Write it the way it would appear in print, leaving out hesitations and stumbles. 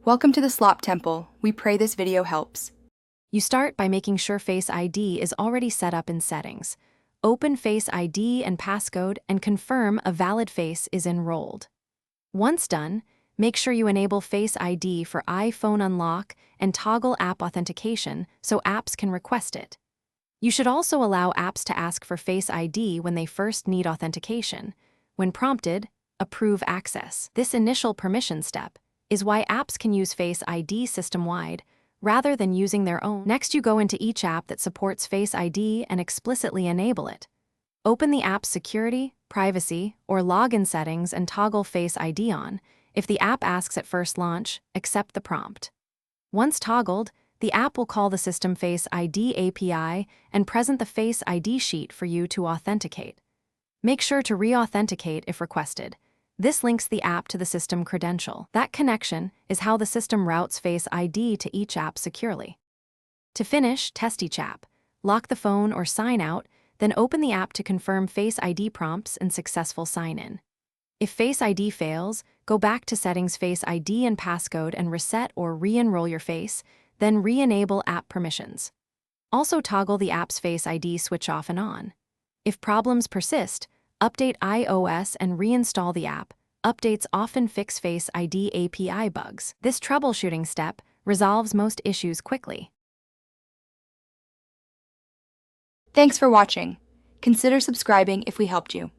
Welcome to the Slop Temple. We pray this video helps. You start by making sure Face ID is already set up in Settings. Open Face ID and passcode and confirm a valid face is enrolled. Once done, make sure you enable Face ID for iPhone unlock and toggle app authentication so apps can request it. You should also allow apps to ask for Face ID when they first need authentication. When prompted, approve access. This initial permission step is why apps can use Face ID system-wide rather than using their own. Next, you go into each app that supports Face ID and explicitly enable it. Open the app's security, privacy, or login settings and toggle Face ID on. If the app asks at first launch, accept the prompt. Once toggled, the app will call the System Face ID API and present the Face ID sheet for you to authenticate. Make sure to re-authenticate if requested. This links the app to the system credential. That connection is how the system routes Face ID to each app securely. To finish, test each app. Lock the phone or sign out, then open the app to confirm Face ID prompts and successful sign-in. If Face ID fails, go back to Settings Face ID and passcode and reset or re-enroll your face, then re-enable app permissions. Also toggle the app's Face ID switch off and on. If problems persist, update iOS and reinstall the app. Updates often fix Face ID API bugs. This troubleshooting step resolves most issues quickly. Thanks for watching. Consider subscribing if we helped you.